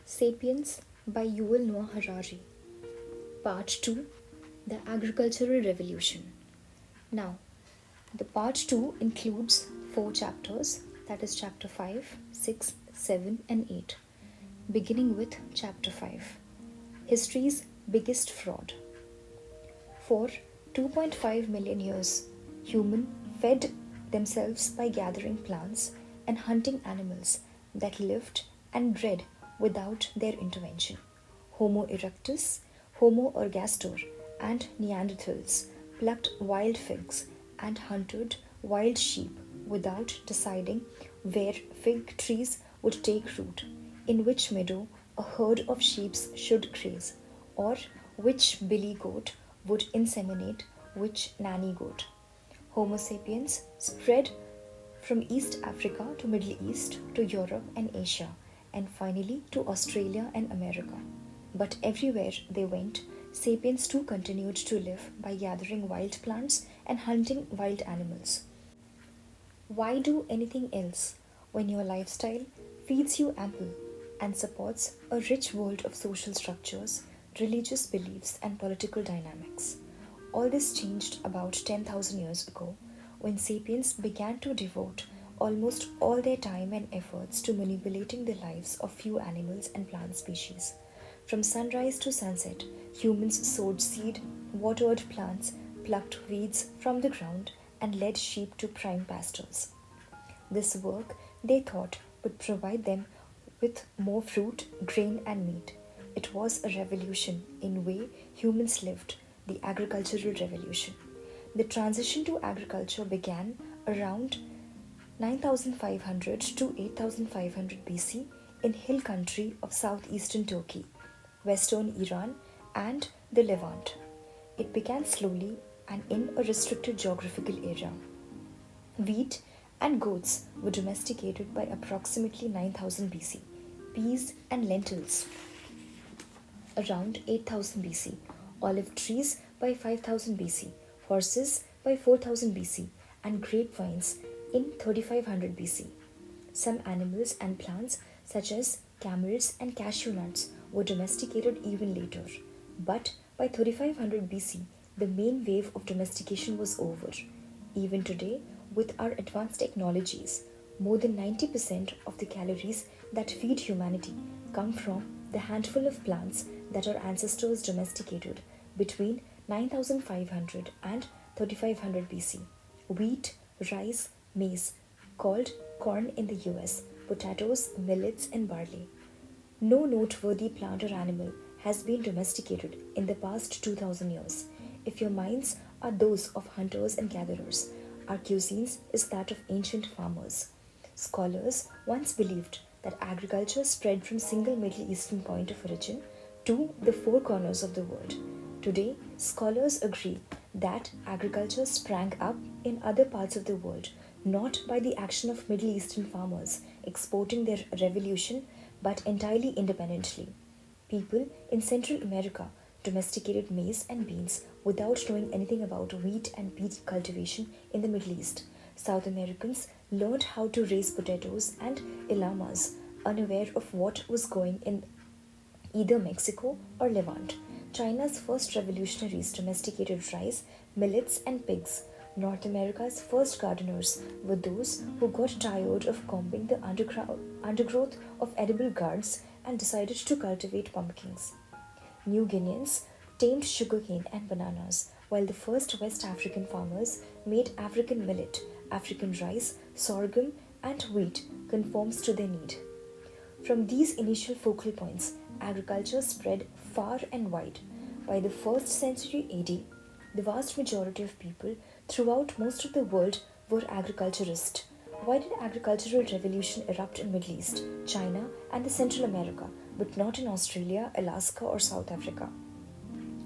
Sapiens by Yuval Harari. Part 2, The Agricultural Revolution. Now, the part 2 includes 4 chapters, that is chapter 5, 6, 7 and 8. Beginning with chapter 5, History's Biggest Fraud. For 2.5 million years, humans fed themselves by gathering plants and hunting animals that lived and bred without their intervention. Homo erectus, Homo ergaster, and Neanderthals plucked wild figs and hunted wild sheep without deciding where fig trees would take root, in which meadow a herd of sheep should graze, or which billy goat would inseminate which nanny goat. Homo sapiens spread from East Africa to Middle East to Europe and Asia, and finally to Australia and America. But everywhere they went, sapiens too continued to live by gathering wild plants and hunting wild animals. Why do anything else when your lifestyle feeds you ample and supports a rich world of social structures, religious beliefs, and political dynamics? All this changed about 10,000 years ago when sapiens began to devote almost all their time and efforts to manipulating the lives of few animals and plant species. From sunrise to sunset, humans sowed seed, watered plants, plucked weeds from the ground, and led sheep to prime pastures. This work, they thought, would provide them with more fruit, grain, and meat. It was a revolution in way humans lived, the agricultural revolution. The transition to agriculture began around 9500 to 8500 BC in hill country of southeastern Turkey, western Iran, and the Levant. It began slowly and in a restricted geographical area. Wheat and goats were domesticated by approximately 9000 BC, peas and lentils around 8000 BC, olive trees by 5000 BC, horses by 4000 BC, and grapevines in 3500 BC. Some animals and plants, such as camels and cashew nuts, were domesticated even later. But by 3500 BC, the main wave of domestication was over. Even today, with our advanced technologies, more than 90% of the calories that feed humanity come from the handful of plants that our ancestors domesticated between 9500 and 3500 BC. Wheat, rice, maize, called corn in the US, potatoes, millets, and barley. No noteworthy plant or animal has been domesticated in the past 2000 years. If your minds are those of hunters and gatherers, our cuisine is that of ancient farmers. Scholars once believed that agriculture spread from single Middle Eastern point of origin to the four corners of the world. Today, scholars agree that agriculture sprang up in other parts of the world, not by the action of Middle Eastern farmers exporting their revolution, but entirely independently. People in Central America domesticated maize and beans without knowing anything about wheat and peat cultivation in the Middle East. South Americans learned how to raise potatoes and llamas, unaware of what was going in either Mexico or Levant. China's first revolutionaries domesticated rice, millets, and pigs. North America's first gardeners were those who got tired of combing the undergrowth of edible gourds and decided to cultivate pumpkins. New Guineans tamed sugarcane and bananas, while the first West African farmers made African millet, African rice, sorghum, and wheat conforms to their need. From these initial focal points, agriculture spread far and wide. By the 1st century AD, the vast majority of people throughout most of the world were agriculturists. Why did agricultural revolution erupt in Middle East, China, and the Central America, but not in Australia, Alaska, or South Africa?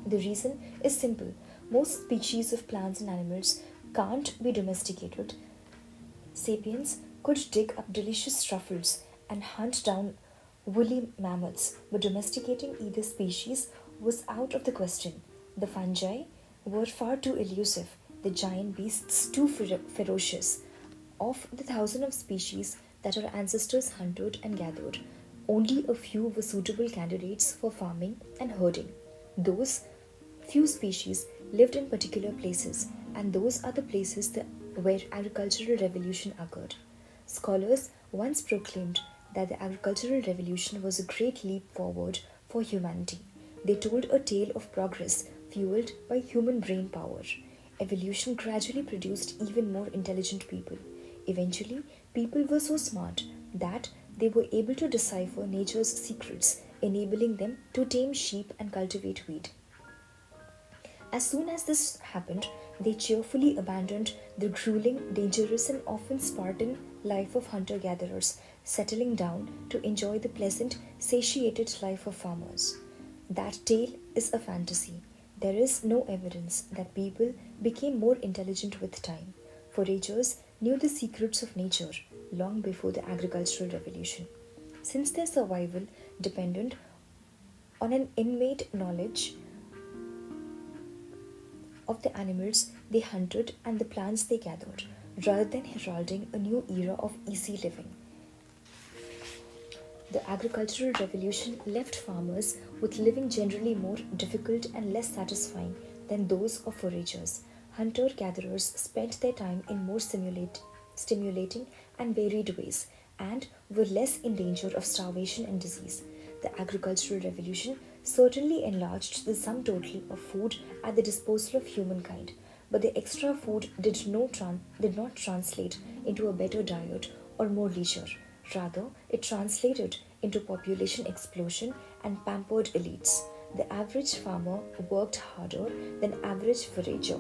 The reason is simple. Most species of plants and animals can't be domesticated. Sapiens could dig up delicious truffles and hunt down woolly mammoths, but domesticating either species was out of the question. The fungi were far too elusive, the giant beasts too ferocious. Of the thousands of species that our ancestors hunted and gathered, Only a few were suitable candidates for farming and herding. Those few species lived in particular places, and those are the places where agricultural revolution occurred. Scholars once proclaimed that the agricultural revolution was a great leap forward for humanity. They told a tale of progress fueled by human brain power. Evolution gradually produced even more intelligent people. Eventually, people were so smart that they were able to decipher nature's secrets, enabling them to tame sheep and cultivate wheat. As soon as this happened, they cheerfully abandoned the grueling, dangerous, and often Spartan life of hunter gatherers, settling down to enjoy the pleasant, satiated life of farmers. That tale is a fantasy. There is no evidence that people became more intelligent with time. Foragers knew the secrets of nature long before the agricultural revolution. Since their survival depended on an innate knowledge of the animals they hunted and the plants they gathered, rather than heralding a new era of easy living. The agricultural revolution left farmers with living generally more difficult and less satisfying than those of foragers. Hunter gatherers spent their time in more stimulating and varied ways and were less in danger of starvation and disease. The agricultural revolution certainly enlarged the sum total of food at the disposal of humankind, but the extra food did not translate into a better diet or more leisure. Rather, it translated into population explosion and pampered elites. The average farmer worked harder than average forager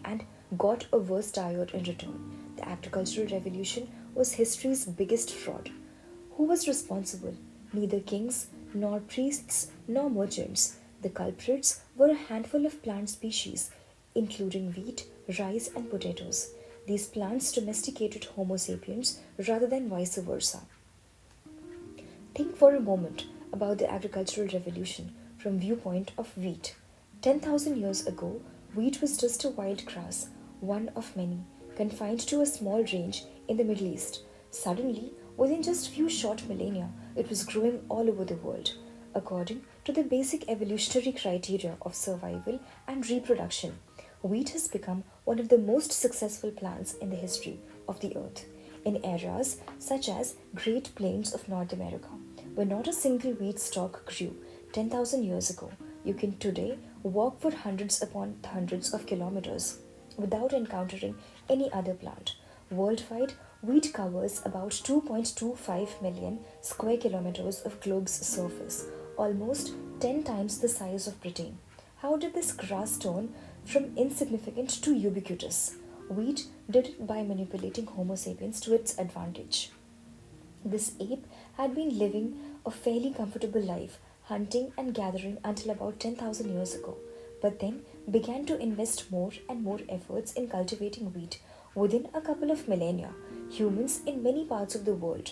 and got a worse diet in return. The agricultural revolution was history's biggest fraud. Who was responsible? Neither kings, nor priests, nor merchants. The culprits were a handful of plant species, including wheat, rice, and potatoes. These plants domesticated Homo sapiens rather than vice versa. Think for a moment about the agricultural revolution from viewpoint of wheat. 10,000 years ago, wheat was just a wild grass, one of many, confined to a small range in the Middle East. Suddenly, within just few short millennia, it was growing all over the world. According to the basic evolutionary criteria of survival and reproduction, wheat has become one of the most successful plants in the history of the earth. In areas such as Great Plains of North America, where not a single wheat stalk grew 10,000 years ago, you can today walk for hundreds upon hundreds of kilometers without encountering any other plant. Worldwide, wheat covers about 2.25 million square kilometers of globe's surface, almost 10 times the size of Britain. How did this grass turn from insignificant to ubiquitous? Wheat did it by manipulating Homo sapiens to its advantage. This ape had been living a fairly comfortable life, hunting and gathering until about 10,000 years ago, but then began to invest more and more efforts in cultivating wheat. Within a couple of millennia, humans in many parts of the world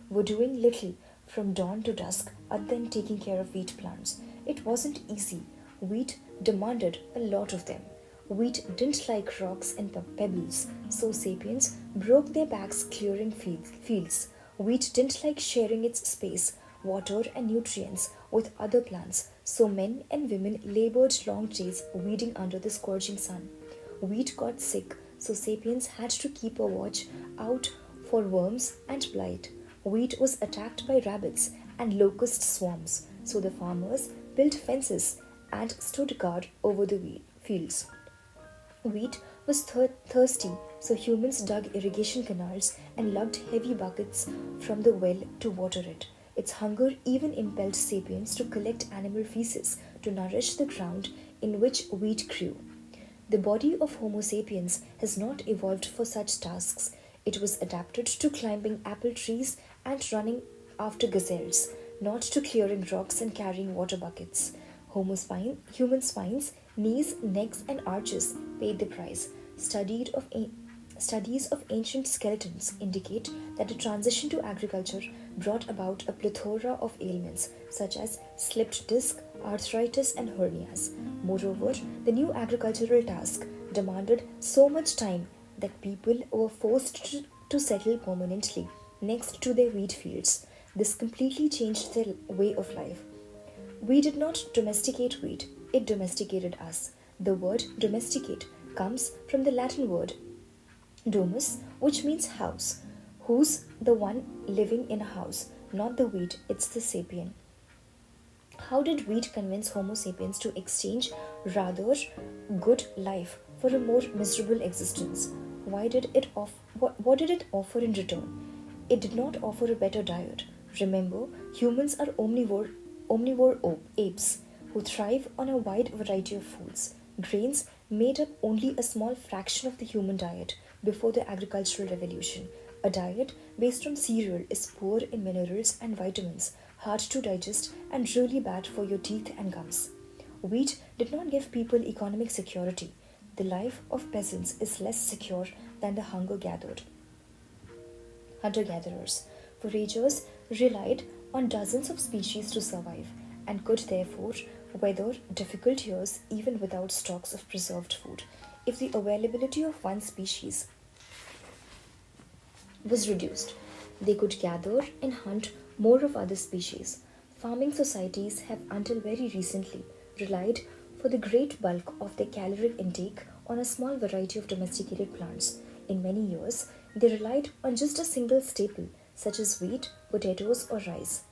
were doing little from dawn to dusk other than taking care of wheat plants. It wasn't easy. Wheat demanded a lot of them. Wheat didn't like rocks and pebbles, so sapiens broke their backs clearing fields. Wheat didn't like sharing its space, water, and nutrients with other plants, so men and women labored long days weeding under the scorching sun. Wheat got sick, so sapiens had to keep a watch out for worms and blight. Wheat was attacked by rabbits and locust swarms, so the farmers built fences and stood guard over the fields. Wheat was thirsty, so humans dug irrigation canals and lugged heavy buckets from the well to water it. Its hunger even impelled sapiens to collect animal feces to nourish the ground in which wheat grew. The body of Homo sapiens has not evolved for such tasks. It was adapted to climbing apple trees and running after gazelles, not to clearing rocks and carrying water buckets. Human spines, knees, necks, and arches paid the price. Studies of ancient skeletons indicate that the transition to agriculture brought about a plethora of ailments such as slipped disc, arthritis, and hernias. Moreover, the new agricultural task demanded so much time that people were forced to settle permanently next to their wheat fields. This completely changed their way of life. We did not domesticate wheat, it domesticated us. The word domesticate comes from the Latin word domus, which means house. Who's the one living in a house? Not the wheat, it's the sapien. How did wheat convince Homo sapiens to exchange rather good life for a more miserable existence? What did it offer in return? It did not offer a better diet. Remember, humans are omnivore apes who thrive on a wide variety of foods. Grains made up only a small fraction of the human diet before the agricultural revolution. A diet based on cereal is poor in minerals and vitamins, hard to digest, and really bad for your teeth and gums. Wheat did not give people economic security. The life of peasants is less secure than the hunter gatherers. Foragers relied on dozens of species to survive and could therefore weather difficult years even without stocks of preserved food. If the availability of one species was reduced, they could gather and hunt more of other species. Farming societies have until very recently relied for the great bulk of their caloric intake on a small variety of domesticated plants. In many years, they relied on just a single staple, such as wheat, potatoes, or rice.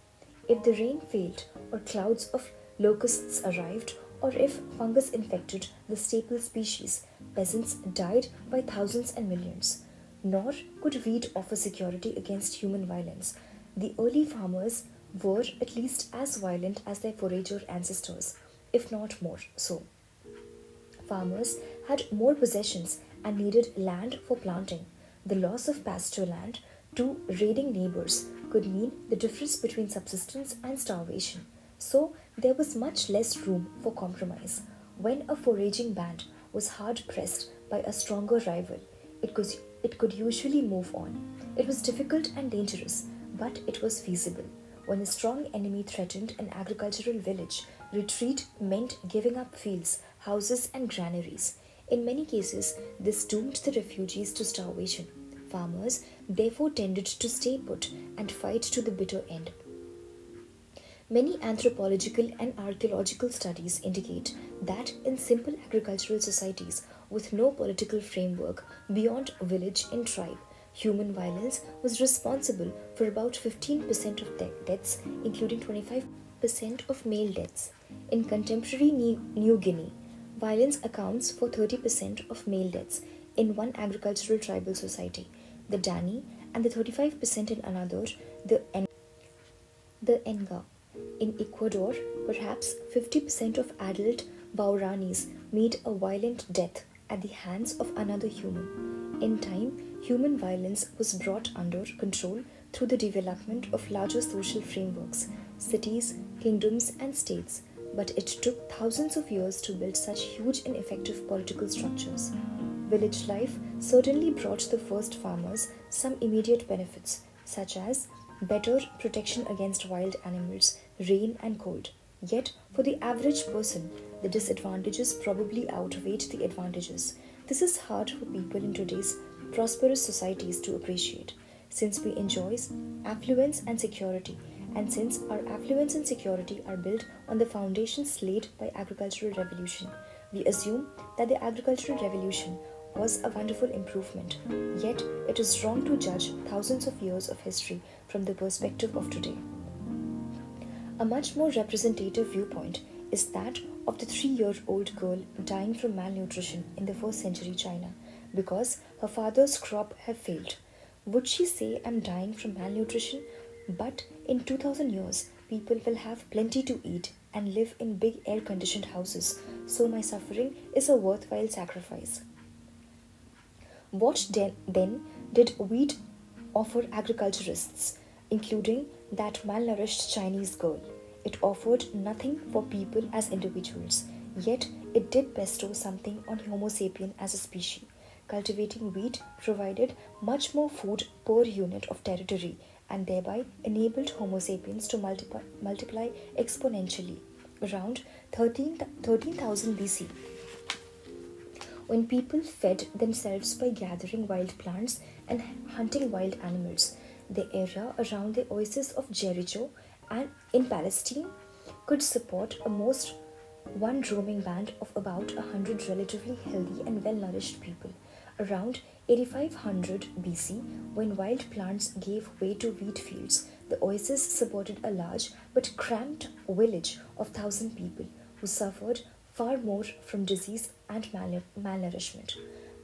If the rain failed, or clouds of locusts arrived, or if fungus infected the staple species, peasants died by thousands and millions. Nor could wheat offer security against human violence. The early farmers were at least as violent as their forager ancestors, if not more so. Farmers had more possessions and needed land for planting. The loss of pasture land to raiding neighbors could mean the difference between subsistence and starvation. So there was much less room for compromise. When a foraging band was hard pressed by a stronger rival, it could usually move on. It was difficult and dangerous, but it was feasible. When a strong enemy threatened an agricultural village, retreat meant giving up fields, houses, and granaries. In many cases, this doomed the refugees to starvation. Farmers therefore tended to stay put and fight to the bitter end. Many anthropological and archaeological studies indicate that in simple agricultural societies with no political framework beyond village and tribe, human violence was responsible for about 15% of deaths, including 25% of male deaths. In contemporary New Guinea, violence accounts for 30% of male deaths in one agricultural tribal society, the Dani, and the 35% in another, the Enga. In Ecuador, perhaps 50% of adult Bauranis meet a violent death at the hands of another human. In time, human violence was brought under control through the development of larger social frameworks, cities, kingdoms, and states, but it took thousands of years to build such huge and effective political structures. Village life certainly brought the first farmers some immediate benefits, such as better protection against wild animals, rain, and cold. Yet, for the average person, the disadvantages probably outweighed the advantages. This is hard for people in today's prosperous societies to appreciate, since we enjoy affluence and security, and since our affluence and security are built on the foundations laid by agricultural revolution. We assume that the agricultural revolution was a wonderful improvement, yet it is wrong to judge thousands of years of history from the perspective of today. A much more representative viewpoint is that of the 3-year-old girl dying from malnutrition in the 1st century China because her father's crop have failed. Would she say, "I'm dying from malnutrition, but in 2000 years people will have plenty to eat and live in big air-conditioned houses, so my suffering is a worthwhile sacrifice"? What then did wheat offer agriculturists, including that malnourished Chinese girl? It offered nothing for people as individuals, yet it did bestow something on Homo sapien as a species. Cultivating wheat provided much more food per unit of territory and thereby enabled Homo sapiens to multiply exponentially. Around 13,000 BC, when people fed themselves by gathering wild plants and hunting wild animals, The area around the oasis of Jericho and in Palestine could support a most one roaming band of about 100 relatively healthy and well nourished people. Around 8500 BC, when wild plants gave way to wheat fields, the oasis supported a large but cramped village of 1,000 people who suffered far more from disease and malnourishment.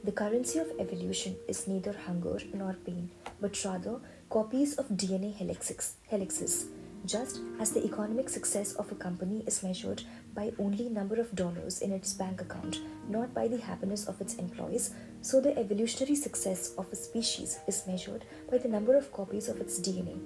The currency of evolution is neither hunger nor pain, but rather copies of DNA helixes, just as the economic success of a company is measured by only number of dollars in its bank account, not by the happiness of its employees, so the evolutionary success of a species is measured by the number of copies of its DNA.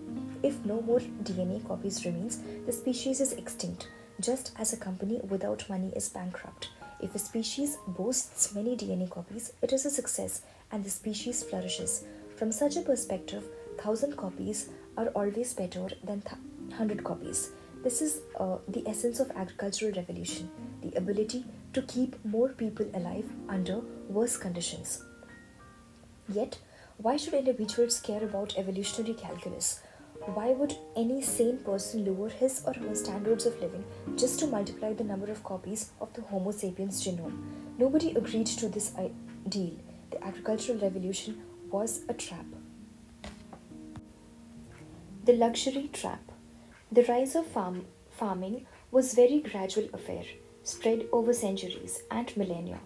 If no more DNA copies remains, the species is extinct, just as a company without money is bankrupt. If a species boasts many DNA copies, it is a success and the species flourishes. From such a perspective, 1,000 copies are always better than 100 copies. This is the essence of agricultural revolution, the ability to keep more people alive under worse conditions. Yet, why should individuals care about evolutionary calculus? Why would any sane person lower his or her standards of living just to multiply the number of copies of the Homo sapiens genome? Nobody agreed to this deal. The agricultural revolution was a trap. The luxury trap. The rise of farming was a very gradual affair, spread over centuries and millennia.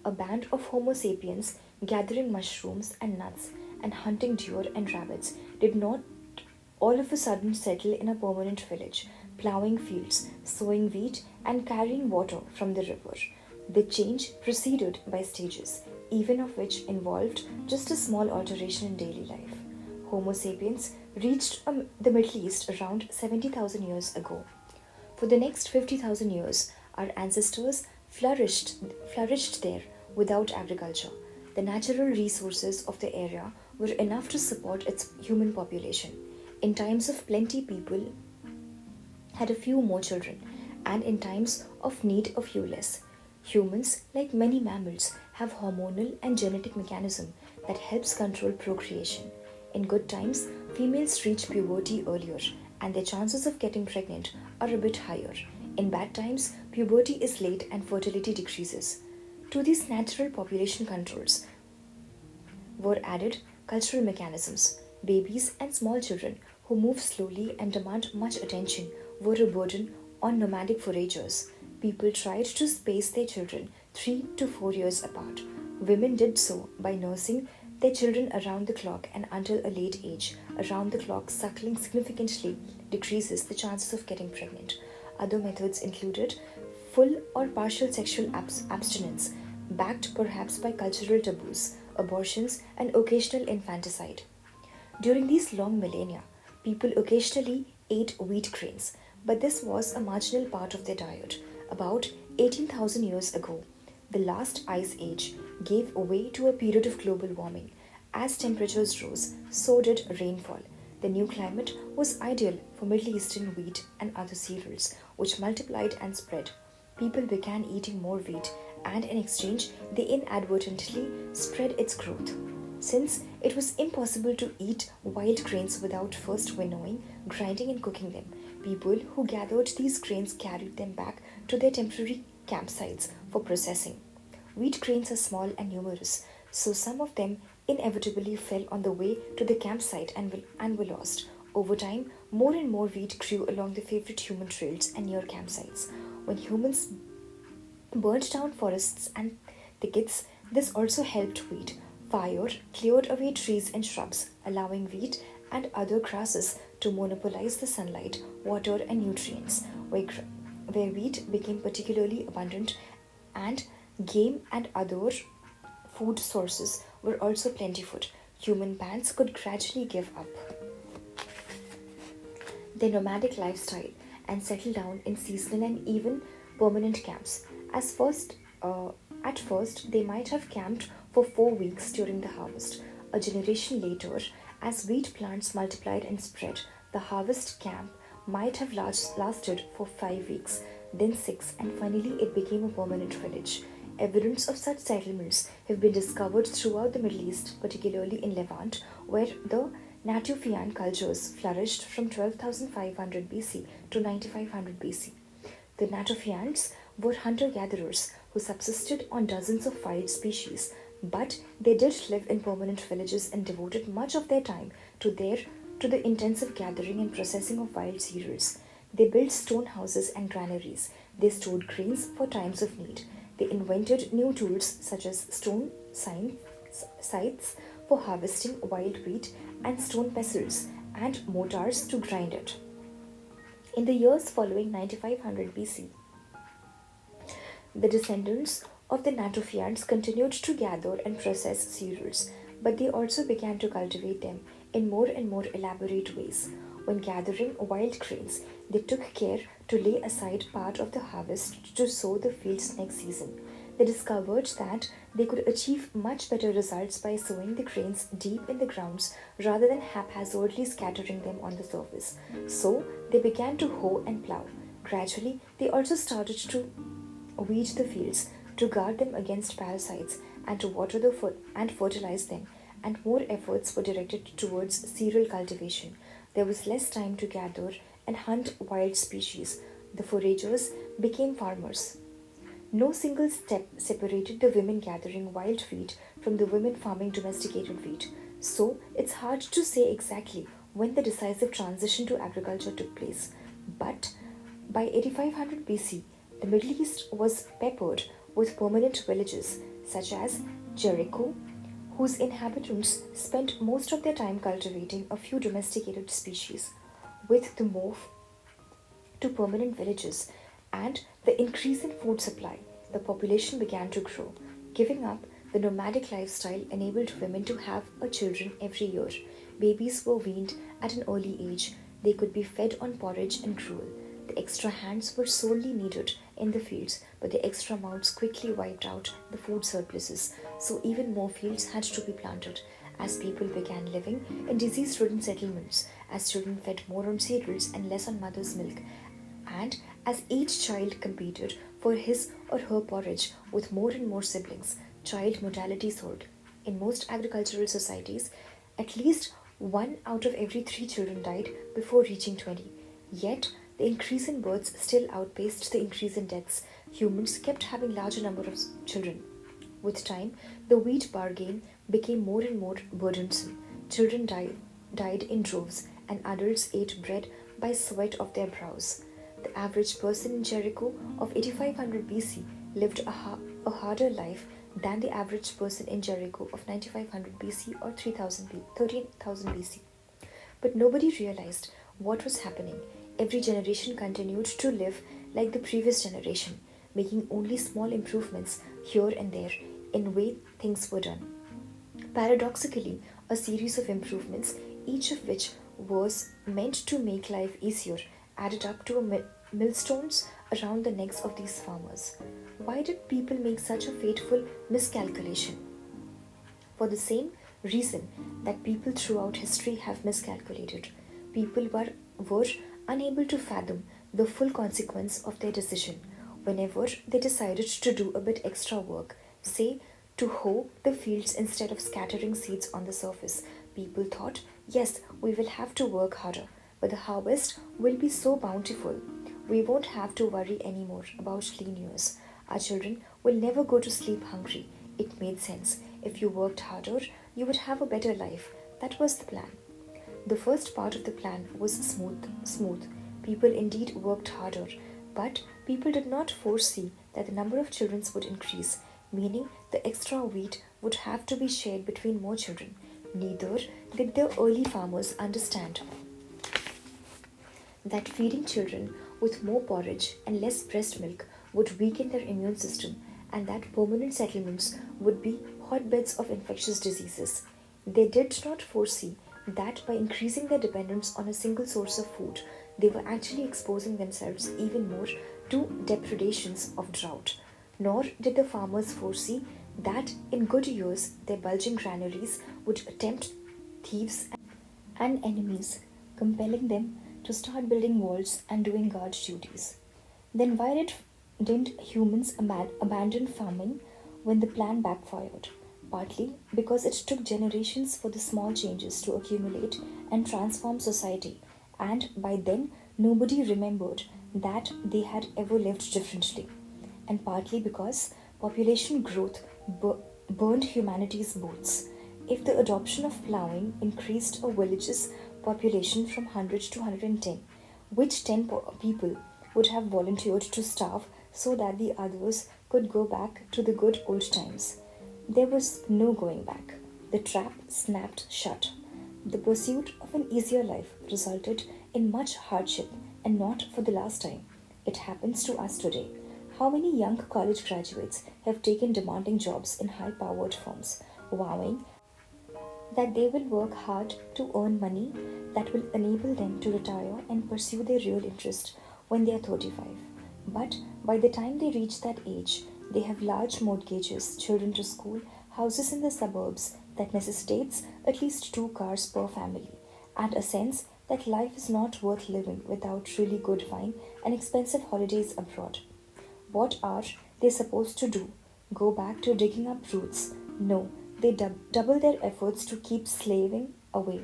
A band of Homo sapiens gathering mushrooms and nuts and hunting deer and rabbits did not all of a sudden settle in a permanent village, ploughing fields, sowing wheat, and carrying water from the river. The change proceeded by stages, even of which involved just a small alteration in daily life. Homo sapiens reached the Middle East around 70,000 years ago. For the next 50,000 years, our ancestors flourished there without agriculture. The natural resources of the area were enough to support its human population. In times of plenty, people had a few more children, and in times of need, a few less. Humans, like many mammals, have hormonal and genetic mechanism that helps control procreation. In good times, females reach puberty earlier, and their chances of getting pregnant are a bit higher. In bad times, puberty is late and fertility decreases. To these natural population controls were added cultural mechanisms. Babies and small children who move slowly and demand much attention were a burden on nomadic foragers. People tried to space their children 3 to 4 years apart. Women did so by nursing their children around the clock and until a late age. Around the clock suckling significantly decreases the chances of getting pregnant. Other methods included full or partial sexual abstinence, backed perhaps by cultural taboos, abortions, and occasional infanticide. During these long millennia, people occasionally ate wheat grains, but this was a marginal part of their diet. About 18,000 years ago, the last ice age gave way to a period of global warming. As temperatures rose, so did rainfall. The new climate was ideal for Middle Eastern wheat and other cereals, which multiplied and spread. People began eating more wheat, and in exchange, they inadvertently spread its growth. Since it was impossible to eat wild grains without first winnowing, grinding, and cooking them, people who gathered these grains carried them back to their temporary campsites for processing. Wheat grains are small and numerous, so some of them inevitably fell on the way to the campsite and were lost. Over time, more and more wheat grew along the favorite human trails and near campsites. When humans burnt down forests and thickets, this also helped wheat. Fire cleared away trees and shrubs, allowing wheat and other grasses to monopolize the sunlight, water, and nutrients, where wheat became particularly abundant, and game and other food sources were also plentiful. Human bands could gradually give up their nomadic lifestyle and settle down in seasonal and even permanent camps. At first, they might have camped for 4 weeks during the harvest. A generation later, as wheat plants multiplied and spread, the harvest camp might have lasted for 5 weeks, then 6, and finally it became a permanent village. Evidence of such settlements have been discovered throughout the Middle East, particularly in Levant, where the Natufian cultures flourished from 12,500 BC to 9500 BC. The Natufians were hunter-gatherers who subsisted on dozens of wild species, but they did live in permanent villages and devoted much of their time to the intensive gathering and processing of wild cereals. They built stone houses and granaries. They stored grains for times of need. They invented new tools such as stone scythes for harvesting wild wheat and stone pestles and mortars to grind it. In the years following 9500 BC, the descendants of the Natufians continued to gather and process cereals, but they also began to cultivate them in more and more elaborate ways. When gathering wild grains, they took care to lay aside part of the harvest to sow the fields next season. They discovered that they could achieve much better results by sowing the grains deep in the grounds rather than haphazardly scattering them on the surface. So they began to hoe and plow. Gradually, they also started to weed the fields, to guard them against parasites, and to water and fertilize them, and more efforts were directed towards cereal cultivation. There was less time to gather and hunt wild species. The foragers became farmers. No single step separated the women gathering wild wheat from the women farming domesticated wheat. So it's hard to say exactly when the decisive transition to agriculture took place. But by 8500 BC, the Middle East was peppered with permanent villages such as Jericho, whose inhabitants spent most of their time cultivating a few domesticated species. With the move to permanent villages and the increase in food supply, the population began to grow. Giving up the nomadic lifestyle enabled women to have a children every year. Babies were weaned at an early age. They could be fed on porridge and gruel. The extra hands were sorely needed in the fields, but the extra mouths quickly wiped out the food surpluses, so even more fields had to be planted. As people began living in disease-ridden settlements, as children fed more on cereals and less on mother's milk, and as each child competed for his or her porridge with more and more siblings, child mortality soared. In most agricultural societies, at least 1 out of every 3 children died before reaching 20. Yet, the increase in births still outpaced the increase in deaths. Humans kept having larger number of children. With time, the wheat bargain became more and more burdensome. Children died in droves, and adults ate bread by sweat of their brows. The average person in Jericho of 8500 BC lived a harder life than the average person in Jericho of 9500 BC or 13,000 BC. But nobody realized what was happening. Every generation continued to live like the previous generation, making only small improvements here and there in the way things were done. Paradoxically, a series of improvements, each of which was meant to make life easier, added up to millstones around the necks of these farmers. Why did people make such a fateful miscalculation? For the same reason that people throughout history have miscalculated. People were unable to fathom the full consequence of their decision. Whenever they decided to do a bit extra work, say to hoe the fields instead of scattering seeds on the surface, people thought, yes, we will have to work harder, but the harvest will be so bountiful. We won't have to worry anymore about lean years. Our children will never go to sleep hungry. It made sense. If you worked harder, you would have a better life. That was the plan. The first part of the plan was smooth. People indeed worked harder, but people did not foresee that the number of children would increase, meaning the extra wheat would have to be shared between more children. Neither did the early farmers understand that feeding children with more porridge and less breast milk would weaken their immune system, and that permanent settlements would be hotbeds of infectious diseases. They did not foresee that by increasing their dependence on a single source of food, they were actually exposing themselves even more to depredations of drought. Nor did the farmers foresee that in good years their bulging granaries would tempt thieves and enemies, compelling them to start building walls and doing guard duties. Then why didn't humans abandon farming when the plan backfired? partly because it took generations for the small changes to accumulate and transform society, and by then nobody remembered that they had ever lived differently, and partly because population growth burned humanity's boats. If the adoption of plowing increased a village's population from 100 to 110, which 10 people would have volunteered to starve so that the others could go back to the good old times? There was no going back. The trap snapped shut. The pursuit of an easier life resulted in much hardship, and not for the last time. It happens to us today. How many young college graduates have taken demanding jobs in high powered firms, vowing that they will work hard to earn money that will enable them to retire and pursue their real interest when they are 35. But by the time they reach that age, they have large mortgages, children to school, houses in the suburbs that necessitates at least 2 cars per family, and a sense that life is not worth living without really good wine and expensive holidays abroad. What are they supposed to do? Go back to digging up roots? No, they double their efforts to keep slaving away.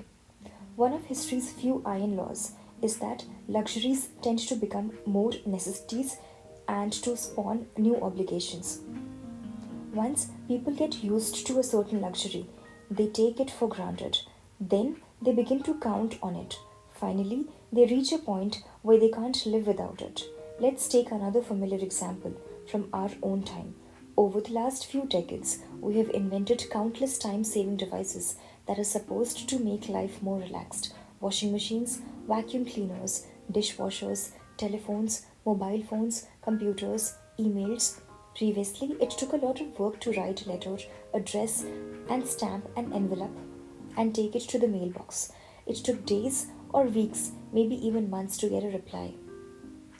One of history's few iron laws is that luxuries tend to become more necessities and to spawn new obligations. Once people get used to a certain luxury, they take it for granted. Then they begin to count on it. Finally, they reach a point where they can't live without it. Let's take another familiar example from our own time. Over the last few decades, we have invented countless time saving devices that are supposed to make life more relaxed. Washing machines, vacuum cleaners, dishwashers, telephones, mobile phones, computers, emails. Previously, it took a lot of work to write a letter, address, and stamp an envelope and take it to the mailbox. It took days or weeks, maybe even months to get a reply.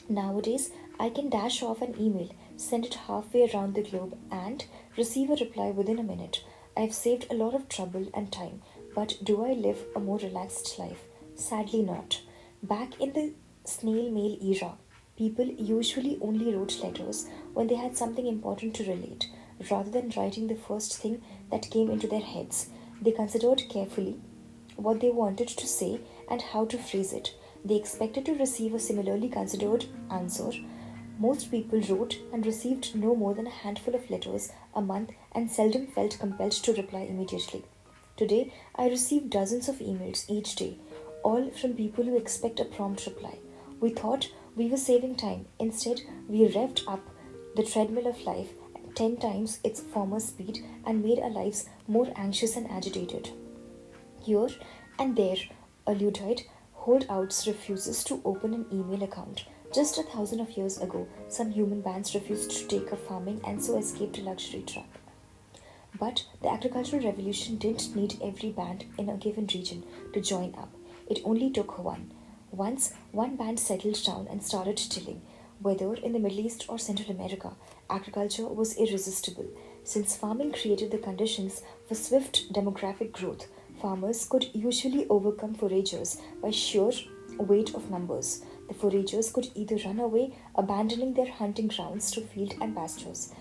Nowadays, I can dash off an email, send it halfway around the globe, and receive a reply within a minute. I've saved a lot of trouble and time, but do I live a more relaxed life? Sadly, not. Back in the snail mail era, people usually only wrote letters when they had something important to relate, rather than writing the first thing that came into their heads. They considered carefully what they wanted to say and how to phrase it. They expected to receive a similarly considered answer. Most people wrote and received no more than a handful of letters a month and seldom felt compelled to reply immediately. Today, I receive dozens of emails each day, all from people who expect a prompt reply. We thought we were saving time. Instead, we revved up the treadmill of life at 10 times its former speed and made our lives more anxious and agitated. Here and there, a Luddite holdouts refuses to open an email account. Just 1,000 of years ago, some human bands refused to take up farming and so escaped a luxury trap. But the agricultural revolution didn't need every band in a given region to join up. It only took one. Once one band settled down and started tilling, whether in the Middle East or Central America, agriculture was irresistible. Since farming created the conditions for swift demographic growth, farmers could usually overcome foragers by sheer weight of numbers. The foragers could either run away, abandoning their hunting grounds to field and pastures,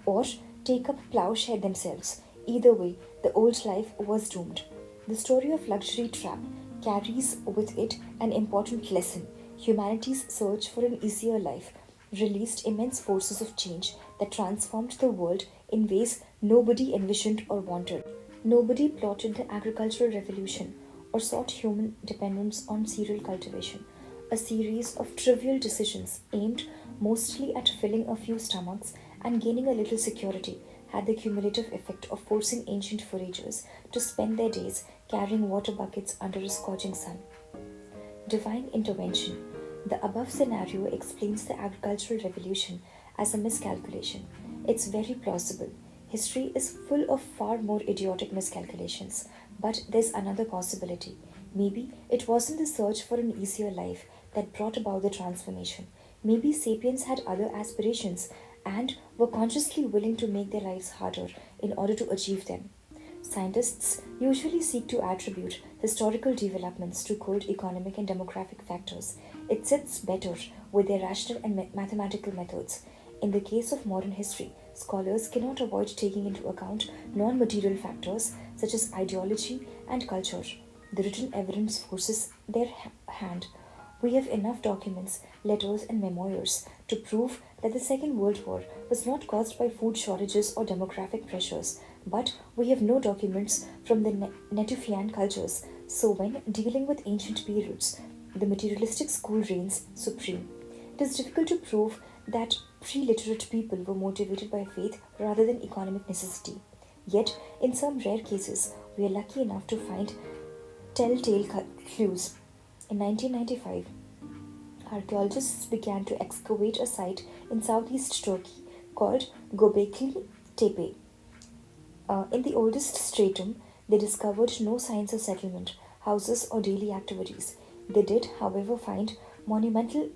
or take up plowshare themselves. Either way, the old life was doomed. The story of luxury trap carries with it an important lesson. Humanity's search for an easier life released immense forces of change that transformed the world in ways nobody envisioned or wanted. Nobody plotted the agricultural revolution or sought human dependence on cereal cultivation. A series of trivial decisions aimed mostly at filling a few stomachs and gaining a little security had the cumulative effect of forcing ancient foragers to spend their days carrying water buckets under a scorching sun. Divine intervention. The above scenario explains the agricultural revolution as a miscalculation. It's very plausible. History is full of far more idiotic miscalculations, but there's another possibility. Maybe it wasn't the search for an easier life that brought about the transformation. Maybe sapiens had other aspirations and were consciously willing to make their lives harder in order to achieve them. Scientists usually seek to attribute historical developments to cold economic and demographic factors. It sits better with their rational and mathematical methods. In the case of modern history, scholars cannot avoid taking into account non material factors such as ideology and culture. The written evidence forces their hand. We have enough documents, letters, and memoirs to prove that the Second World War was not caused by food shortages or demographic pressures, but we have no documents from the Natufian cultures. So, when dealing with ancient periods, the materialistic school reigns supreme. It is difficult to prove that pre literate people were motivated by faith rather than economic necessity. Yet, in some rare cases, we are lucky enough to find telltale clues. In 1995, archaeologists began to excavate a site in southeast Turkey called Göbekli Tepe. In the oldest stratum, they discovered no signs of settlement, houses, or daily activities. They did, however, find monumental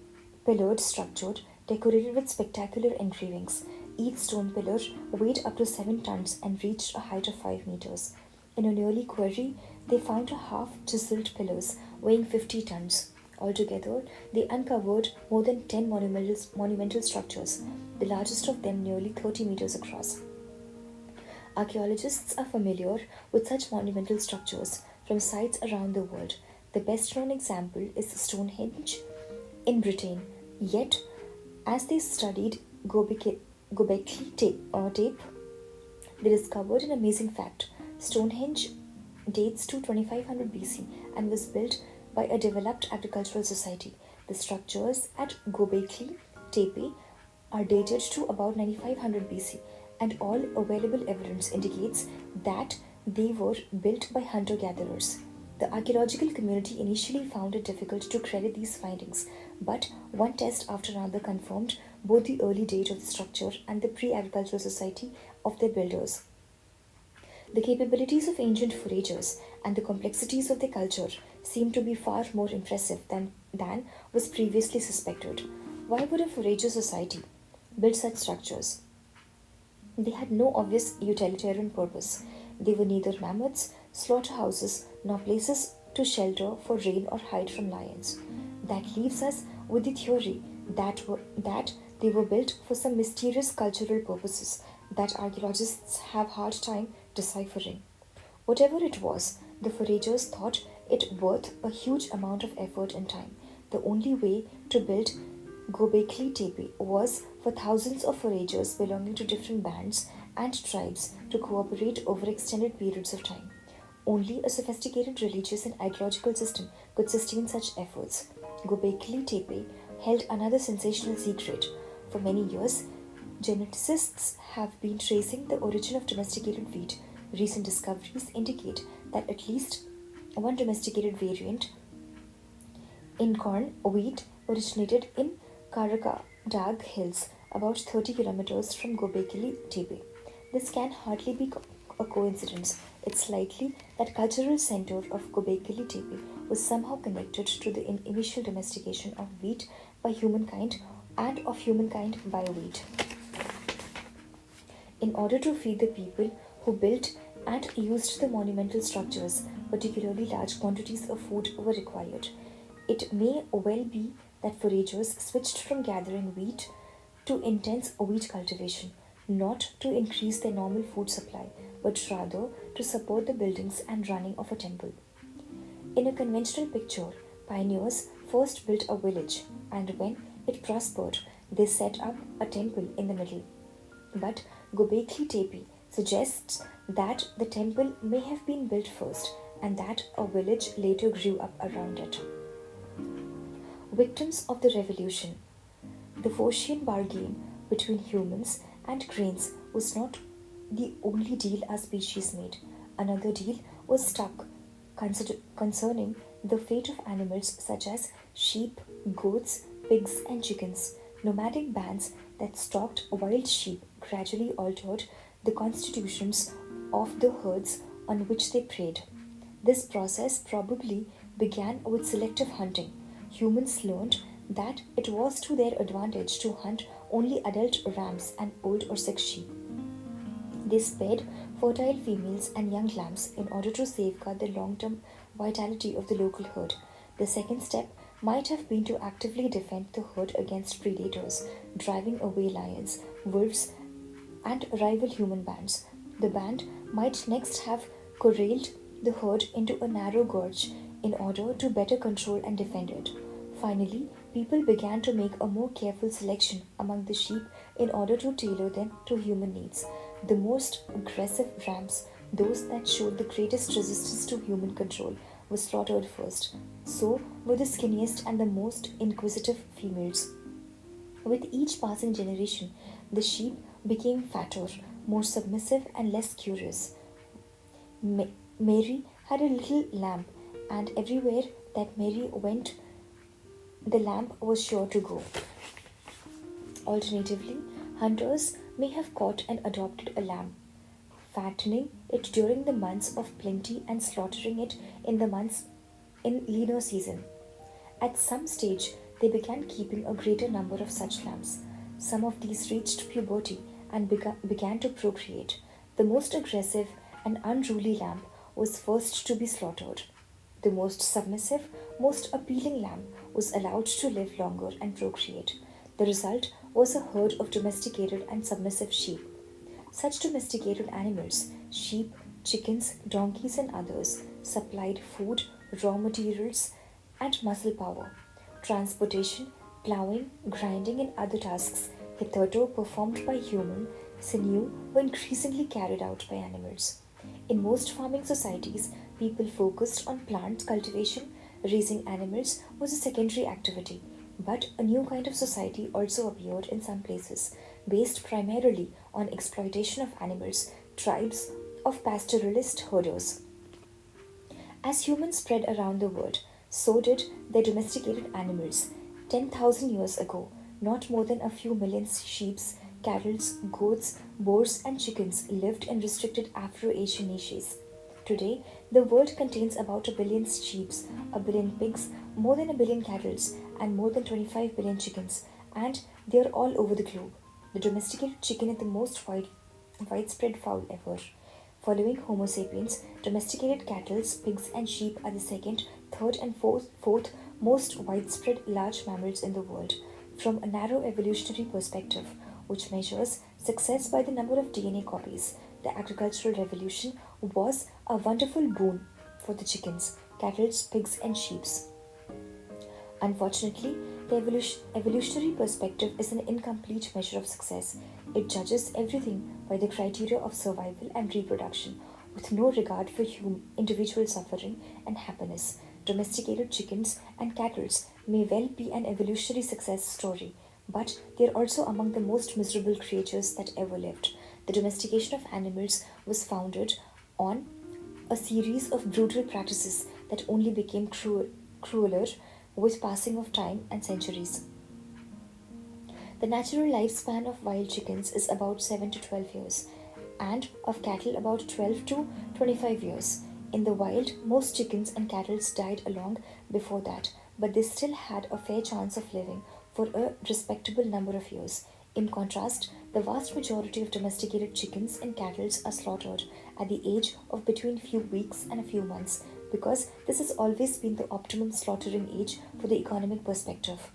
pillared structure decorated with spectacular engravings. Each stone pillar weighed up to 7 tons and reached a height of 5 meters. In an early quarry, they found a half chiseled pillars weighing 50 tons. Altogether, they uncovered more than 10 monumental structures, the largest of them nearly 30 meters across. Archaeologists are familiar with such monumental structures from sites around the world. The best known example is Stonehenge in Britain. Yet, as they studied Göbekli Tepe, they discovered an amazing fact. Stonehenge dates to 2500 BC and was built by a developed agricultural society. The structures at Göbekli Tepe are dated to about 9500 BC, and all available evidence indicates that they were built by hunter gatherers. The archaeological community initially found it difficult to credit these findings, but one test after another confirmed both the early date of the structure and the pre agricultural society of their builders. The capabilities of ancient foragers and the complexities of their culture seem to be far more impressive than was previously suspected. Why would a forager society build such structures? They had no obvious utilitarian purpose. They were neither mammoths, slaughterhouses, nor places to shelter for rain or hide from lions. That leaves us with the theory that they were built for some mysterious cultural purposes that archaeologists have hard time deciphering. Whatever it was, the foragers thought it worth a huge amount of effort and time. The only way to build Göbekli Tepe was for thousands of foragers belonging to different bands and tribes to cooperate over extended periods of time. Only a sophisticated religious and ideological system could sustain such efforts. Göbekli Tepe held another sensational secret. For many years, geneticists have been tracing the origin of domesticated wheat. Recent discoveries indicate that at least one domesticated variant in corn wheat originated in Karakadag Hills, about 30 kilometers from Göbekli Tepe. This can hardly be a coincidence. It's likely that cultural center of Göbekli Tepe was somehow connected to the initial domestication of wheat by humankind and of humankind by wheat. In order to feed the people who built and used the monumental structures, particularly large quantities of food were required. It may well be that foragers switched from gathering wheat to intense wheat cultivation, not to increase their normal food supply, but rather to support the buildings and running of a temple. In a conventional picture, pioneers first built a village, and when it prospered, they set up a temple in the middle. But Göbekli Tepe suggests that the temple may have been built first and that a village later grew up around it. Victims of the revolution. The Phocian bargain between humans and cranes was not the only deal our species made. Another deal was struck concerning the fate of animals such as sheep, goats, pigs, and chickens. Nomadic bands that stalked wild sheep gradually altered the constitutions of the herds on which they preyed. This process probably began with selective hunting. Humans learned that it was to their advantage to hunt only adult rams and old or sick sheep. They spared fertile females and young lambs in order to safeguard the long-term vitality of the local herd. The second step might have been to actively defend the herd against predators, driving away lions, wolves, and rival human bands. The band might next have corralled the herd into a narrow gorge in order to better control and defend it. Finally, people began to make a more careful selection among the sheep in order to tailor them to human needs. The most aggressive rams, those that showed the greatest resistance to human control, were slaughtered first. So were the skinniest and the most inquisitive females. With each passing generation, the sheep became fatter, more submissive, and less curious. Mary had a little lamb, and everywhere that Mary went, the lamb was sure to go. Alternatively, hunters may have caught and adopted a lamb, fattening it during the months of plenty and slaughtering it in the months in leaner season. At some stage, they began keeping a greater number of such lambs. Some of these reached puberty and began to procreate. The most aggressive and unruly lamb was first to be slaughtered. The most submissive, most appealing lamb was allowed to live longer and procreate. The result was a herd of domesticated and submissive sheep. Such domesticated animals, sheep, chickens, donkeys, and others, supplied food, raw materials, and muscle power. Transportation, plowing, grinding, and other tasks hitherto performed by human sinew were increasingly carried out by animals. In most farming societies, people focused on plant cultivation. Raising animals was a secondary activity, but a new kind of society also appeared in some places, based primarily on exploitation of animals, tribes of pastoralist herders. As humans spread around the world, so did their domesticated animals. 10,000 years ago, not more than a few million sheep, cattle, goats, boars, and chickens lived in restricted Afro-Asian niches. Today, the world contains about a billion sheep, a billion pigs, more than a billion cattle, and more than 25 billion chickens, and they are all over the globe. The domesticated chicken is the most widespread fowl ever. Following Homo sapiens, domesticated cattle, pigs, and sheep are the second, third, and fourth most widespread large mammals in the world. From a narrow evolutionary perspective, which measures success by the number of DNA copies, the agricultural revolution was a wonderful boon for the chickens, cattle, pigs, and sheep. Unfortunately, the evolutionary perspective is an incomplete measure of success. It judges everything by the criteria of survival and reproduction, with no regard for individual suffering and happiness. Domesticated chickens and cattle may well be an evolutionary success story, but they are also among the most miserable creatures that ever lived. The domestication of animals was founded on a series of brutal practices that only became crueler with passing of time and centuries. The natural lifespan of wild chickens is about 7 to 12 years, and of cattle about 12 to 25 years. In the wild, most chickens and cattle died long before that, but they still had a fair chance of living for a respectable number of years. In contrast, the vast majority of domesticated chickens and cattle are slaughtered at the age of between few weeks and a few months, because this has always been the optimum slaughtering age for the economic perspective.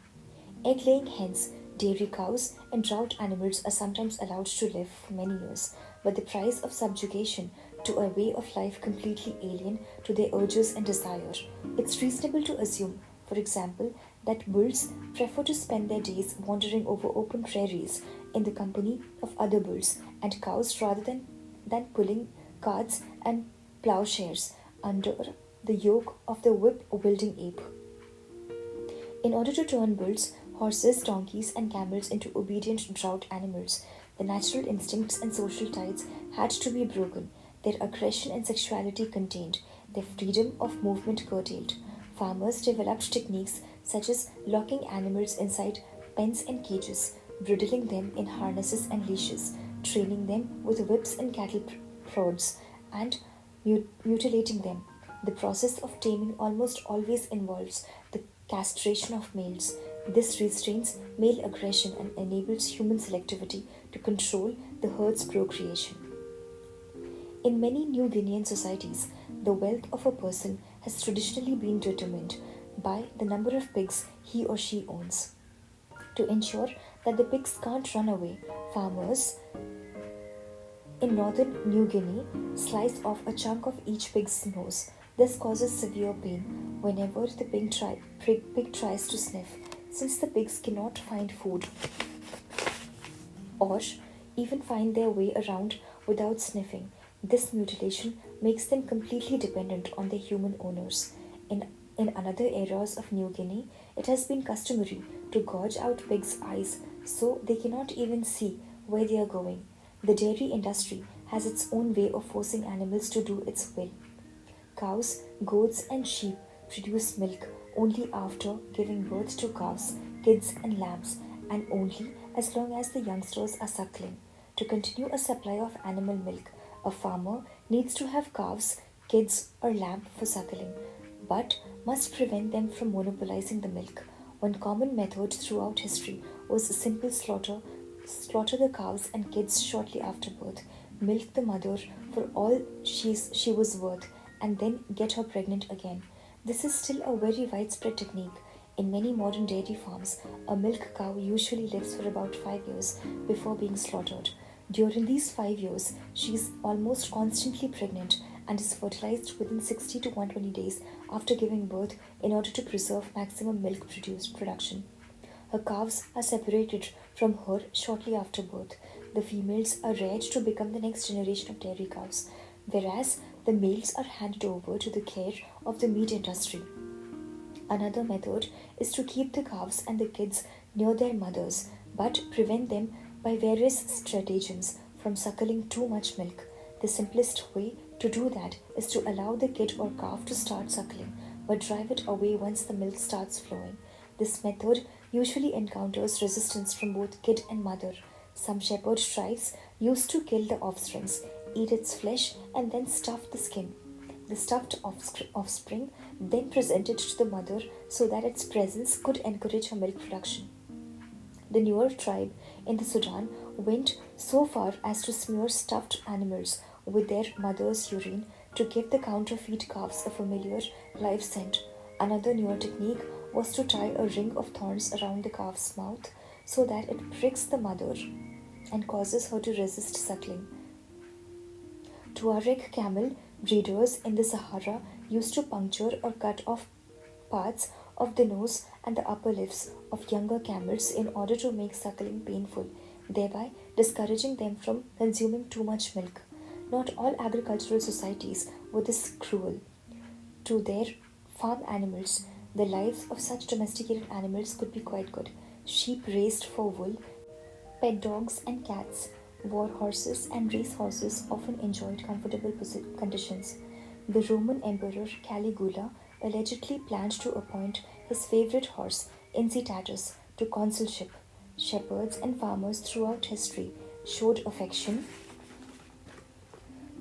Egg-laying hens, dairy cows, and drought animals are sometimes allowed to live for many years, but the price of subjugation to a way of life completely alien to their urges and desire. It's reasonable to assume, for example, that bulls prefer to spend their days wandering over open prairies in the company of other bulls and cows rather than pulling carts and plowshares under the yoke of the whip-wielding ape. In order to turn bulls, horses, donkeys, and camels into obedient drought animals, the natural instincts and social ties had to be broken, their aggression and sexuality contained, their freedom of movement curtailed. Farmers developed techniques such as locking animals inside pens and cages, bridling them in harnesses and leashes, training them with whips and cattle prods, and mutilating them. The process of taming almost always involves the castration of males. This restrains male aggression and enables human selectivity to control the herd's procreation. In many New Guinean societies, the wealth of a person has traditionally been determined by the number of pigs he or she owns. To ensure that the pigs can't run away, farmers In northern New Guinea, slice off a chunk of each pig's nose. This causes severe pain whenever the pig tries to sniff, since the pigs cannot find food or even find their way around without sniffing. This mutilation makes them completely dependent on their human owners. In other areas of New Guinea, it has been customary to gouge out pigs' eyes so they cannot even see where they are going. The dairy industry has its own way of forcing animals to do its will. Cows, goats, and sheep produce milk only after giving birth to calves, kids, and lambs, and only as long as the youngsters are suckling. To continue a supply of animal milk, a farmer needs to have calves, kids, or lamb for suckling, but must prevent them from monopolizing the milk. One common method throughout history was a simple slaughter the calves and kids shortly after birth, milk the mother for all she was worth, and then get her pregnant again. This is still a very widespread technique. In many modern dairy farms, a milk cow usually lives for about 5 years before being slaughtered. During these 5 years, she is almost constantly pregnant and is fertilized within 60 to 120 days after giving birth in order to preserve maximum milk production. Her calves are separated from her shortly after birth. The females are reared to become the next generation of dairy cows, whereas the males are handed over to the care of the meat industry. Another method is to keep the calves and the kids near their mothers, but prevent them by various stratagems from suckling too much milk. The simplest way to do that is to allow the kid or calf to start suckling, but drive it away once the milk starts flowing. This method usually encounters resistance from both kid and mother. Some shepherd tribes used to kill the offsprings, eat its flesh, and then stuff the skin. The stuffed offspring then presented to the mother so that its presence could encourage her milk production. The newer tribe in the Sudan went so far as to smear stuffed animals with their mother's urine to give the counterfeit calves a familiar live scent. Another newer technique was to tie a ring of thorns around the calf's mouth so that it pricks the mother and causes her to resist suckling. Tuareg camel breeders in the Sahara used to puncture or cut off parts of the nose and the upper lips of younger camels in order to make suckling painful, thereby discouraging them from consuming too much milk. Not all agricultural societies were this cruel to their farm animals. The lives of such domesticated animals could be quite good. Sheep raised for wool, pet dogs and cats, war horses and race horses often enjoyed comfortable conditions. The Roman Emperor Caligula allegedly planned to appoint his favorite horse, Incitatus, to consulship. Shepherds and farmers throughout history showed affection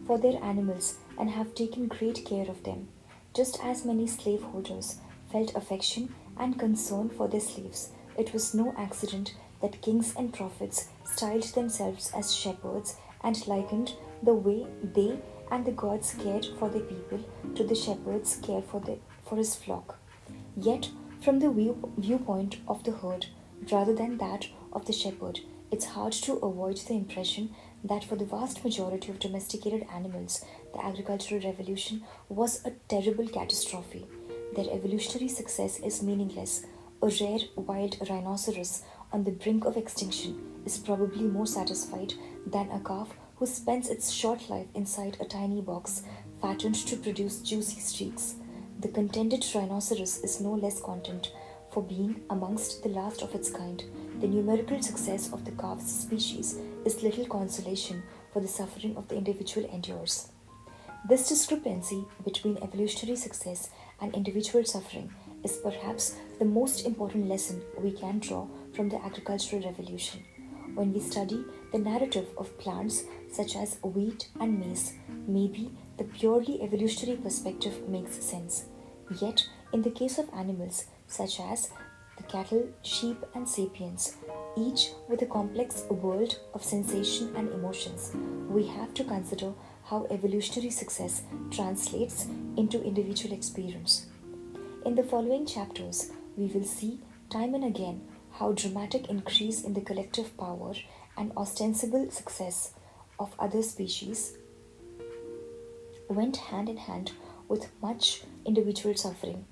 for their animals and have taken great care of them, just as many slaveholders felt affection and concern for their slaves. It was no accident that kings and prophets styled themselves as shepherds and likened the way they and the gods cared for their people to the shepherd's care for his flock. Yet, from the viewpoint of the herd rather than that of the shepherd, it's hard to avoid the impression that for the vast majority of domesticated animals, the agricultural revolution was a terrible catastrophe. Their evolutionary success is meaningless. A rare wild rhinoceros on the brink of extinction is probably more satisfied than a calf who spends its short life inside a tiny box, fattened to produce juicy streaks. The contented rhinoceros is no less content for being amongst the last of its kind. The numerical success of the calf's species is little consolation for the suffering of the individual endures. This discrepancy between evolutionary success and individual suffering is perhaps the most important lesson we can draw from the agricultural revolution. When we study the narrative of plants such as wheat and maize, maybe the purely evolutionary perspective makes sense. Yet, in the case of animals such as the cattle, sheep, and sapiens, each with a complex world of sensation and emotions, we have to consider how evolutionary success translates into individual experience. In the following chapters, we will see time and again how dramatic increase in the collective power and ostensible success of other species went hand in hand with much individual suffering.